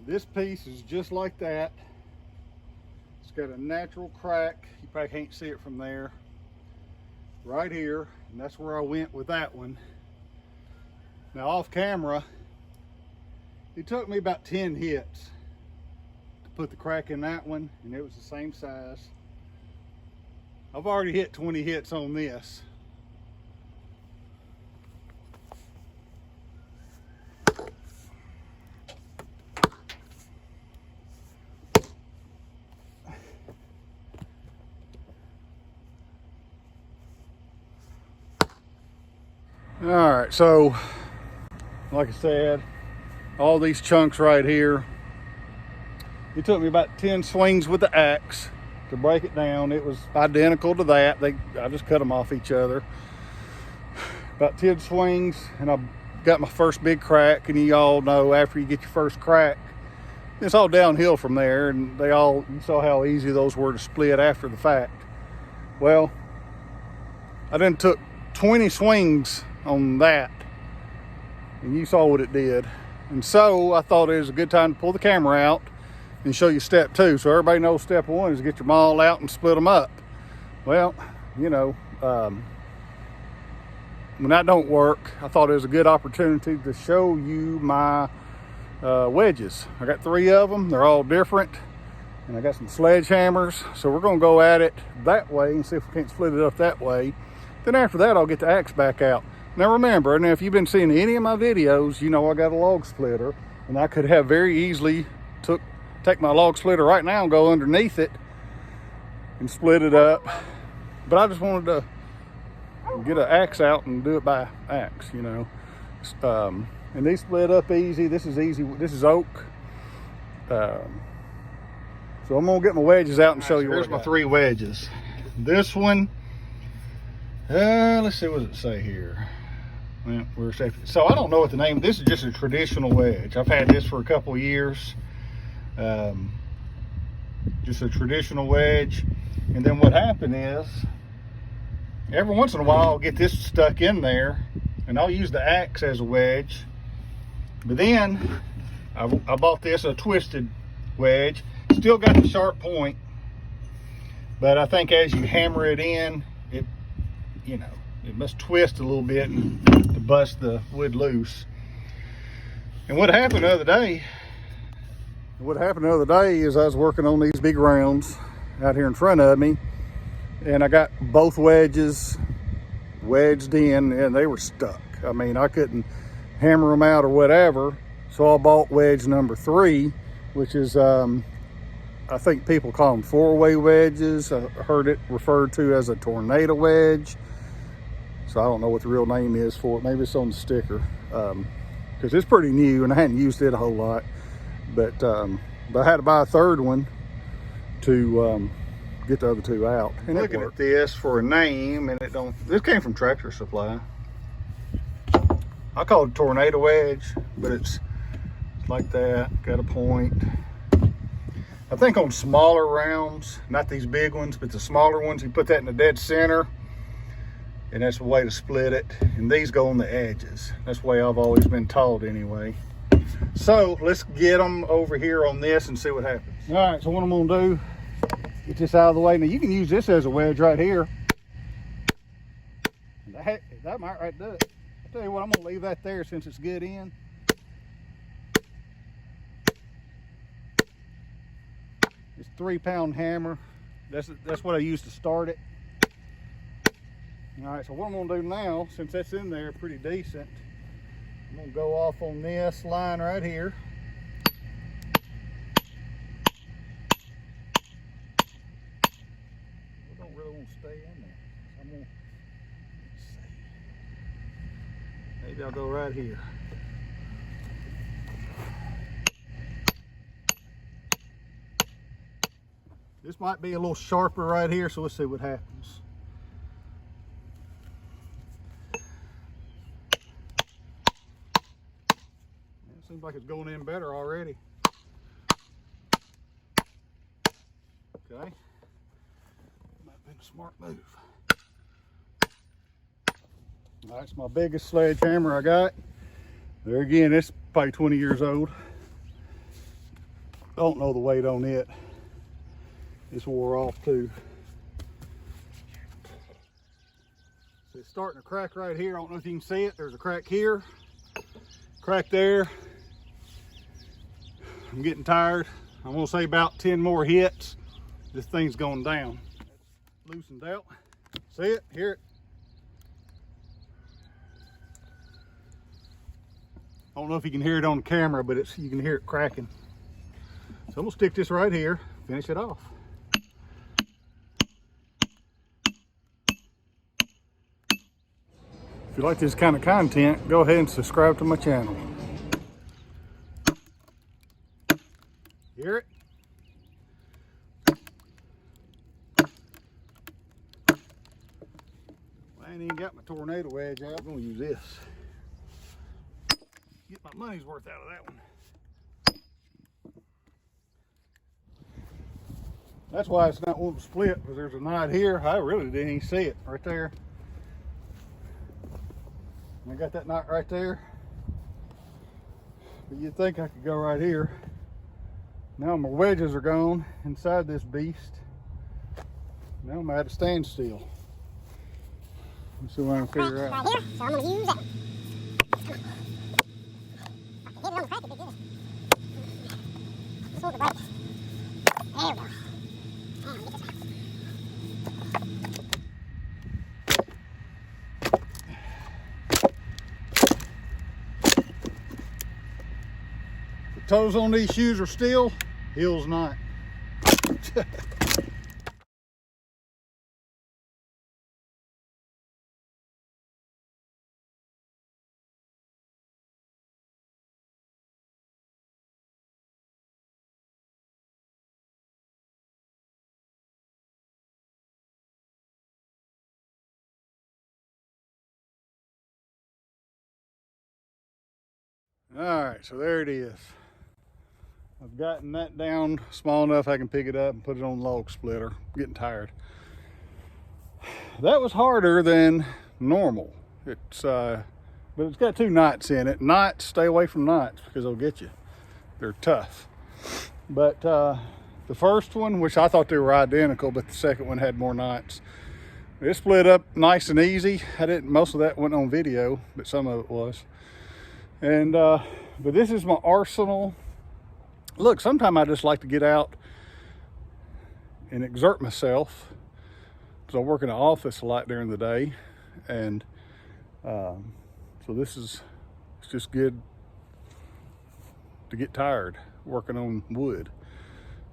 This piece is just like that. It's got a natural crack. You probably can't see it from there. Right here, and that's where I went with that one. Now off camera, it took me about 10 hits to put the crack in that one, and it was the same size. I've already hit 20 hits on this. All right, so like I said, all these chunks right here, it took me about 10 swings with the axe to break it down. It was identical to that. I just cut them off each other. About 10 swings, and I got my first big crack. And you all know, after you get your first crack, it's all downhill from there. And you saw how easy those were to split after the fact. Well, I then took 20 swings on that, and you saw what it did. And so I thought it was a good time to pull the camera out and show you step 2. So everybody knows step 1 is get your maul out and split them up. Well, you know, when that don't work, I thought it was a good opportunity to show you my wedges. I got 3 of them. They're all different, and I got some sledgehammers. So we're gonna go at it that way and see if we can't split it up that way. Then after that, I'll get the axe back out. Now remember, if you've been seeing any of my videos, you know I got a log splitter, and I could have very easily take my log splitter right now and go underneath it and split it up. But I just wanted to get an axe out and do it by axe, you know. And these split up easy. This is easy. This is oak. So I'm gonna get my wedges out and show you. Here's my 3 wedges. This one, let's see, what does it say here? Well, we're safe. So I don't know what the name. This is just a traditional wedge. I've had this for a couple of years. Just a traditional wedge. And then what happened is, every once in a while I'll get this stuck in there, and I'll use the axe as a wedge. But then I bought this, a twisted wedge. Still got the sharp point, but I think as you hammer it in, it must twist a little bit and to bust the wood loose. And what happened the other day is I was working on these big rounds out here in front of me, and I got both wedges wedged in, and they were stuck. I mean, I couldn't hammer them out or whatever. So I bought wedge number 3, which is, I think people call them 4-way wedges. I heard it referred to as a tornado wedge. So I don't know what the real name is for it. Maybe it's on the sticker, because it's pretty new and I hadn't used it a whole lot. But I had to buy a 3rd one to get the other 2 out. And looking at this for a name, and this came from Tractor Supply. I call it tornado wedge, but it's like that, got a point. I think on smaller rounds, not these big ones, but the smaller ones, you put that in the dead center, and that's the way to split it. And these go on the edges. That's the way I've always been taught anyway. So let's get them over here on this and see what happens. All right, so what I'm gonna do, get this out of the way. Now you can use this as a wedge right here. That might right do it. I'll tell you what, I'm gonna leave that there since it's good in. It's a 3-pound hammer. That's what I used to start it. All right, so what I'm gonna do now, since that's in there pretty decent, I'm gonna go off on this line right here. I don't really want to stay in there. So I'm gonna, let's see. Maybe I'll go right here. This might be a little sharper right here, so let's see what happens. It seems like it's going in better already. Okay. Might have been a smart move. All right, it's my biggest sledgehammer I got. There again, it's probably 20 years old. don't know the weight on it. It's wore off too. So it's starting to crack right here. I don't know if you can see it. There's a crack here, crack there. I'm getting tired. I'm gonna say about 10 more hits. This thing's going down. Loosened out. See it? Hear it? I don't know if you can hear it on the camera, but you can hear it cracking. So I'm gonna stick this right here, finish it off. If you like this kind of content, go ahead and subscribe to my channel. Hear it? Well, I ain't even got my tornado wedge out. I'm gonna use this. Get my money's worth out of that one. That's why it's not wanting to split, because there's a knot here. I really didn't even see it right there. I got that knot right there. But you'd think I could go right here. Now my wedges are gone inside this beast. Now I'm at a standstill. Let's see what I can figure out. Right here, so I'm going to use it. I can hit it on the crack if it is. Sort of break. There we go. Now get this out. The toes on these shoes are steel, heels not. All right, so there it is. I've gotten that down small enough I can pick it up and put it on the log splitter. I'm getting tired. That was harder than normal. But it's got 2 knots in it. Knots, stay away from knots because they'll get you. They're tough. But the first one, which I thought they were identical, but the second one had more knots. It split up nice and easy. Most of that went on video, but some of it was. And but this is my arsenal. Look, sometimes I just like to get out and exert myself, because I work in the office a lot during the day, and so it's just good to get tired working on wood.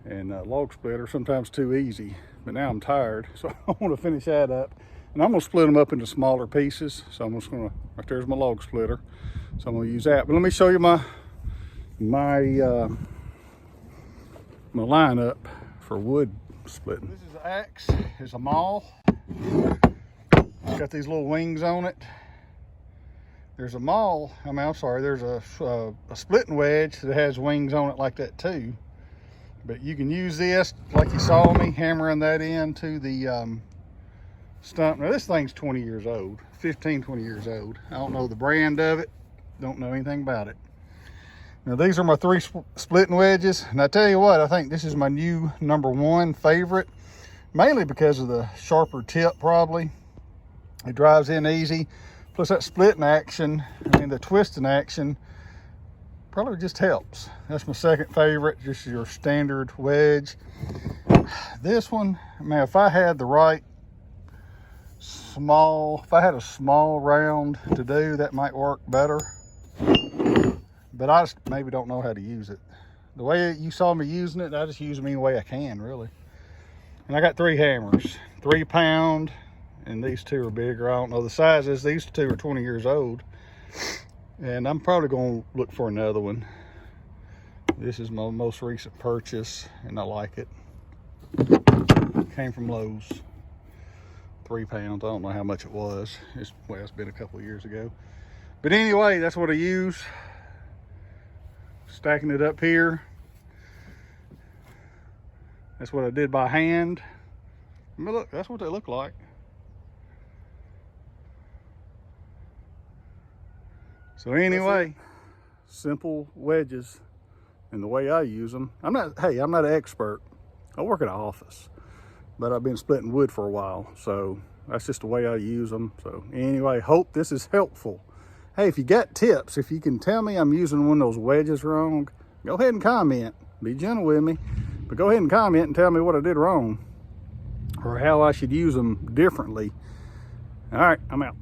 And log splitter sometimes too easy, but now I'm tired, so I want to finish that up. And I'm gonna split them up into smaller pieces. So I'm just gonna, right there's my log splitter. So I'm gonna use that. But let me show you my lineup for wood splitting. This is an axe. It's a Maul. It's got these little wings on it. There's a Maul. I'm sorry. There's a splitting wedge that has wings on it like that too. But you can use this like you saw me hammering that into the stump. Now this thing's 20 years old, 15, 20 years old. I don't know the brand of it. Don't know anything about it. Now these are my 3 splitting wedges, and I tell you what, I think this is my new #1 favorite, mainly because of the sharper tip. Probably it drives in easy, plus that splitting action, the twisting action probably just helps. That's my second favorite, just your standard wedge. This one, man, if I had the right if I had a small round to do, that might work better. But I just maybe don't know how to use it. The way you saw me using it, I just use them any way I can, really. And I got 3 hammers, 3 pound, and these 2 are bigger. I don't know the sizes. These 2 are 20 years old. And I'm probably going to look for another one. This is my most recent purchase, and I like it. Came from Lowe's. 3 pounds. I don't know how much it was. It's been a couple of years ago. But anyway, that's what I use. Stacking it up here. That's what I did by hand. I mean, look, that's what they look like. So anyway, simple wedges and the way I use them. I'm not an expert. I work at an office, but I've been splitting wood for a while, so that's just the way I use them. So anyway, hope this is helpful. Hey, if you got tips, if you can tell me I'm using one of those wedges wrong, go ahead and comment. Be gentle with me, but go ahead and comment and tell me what I did wrong or how I should use them differently. All right, I'm out.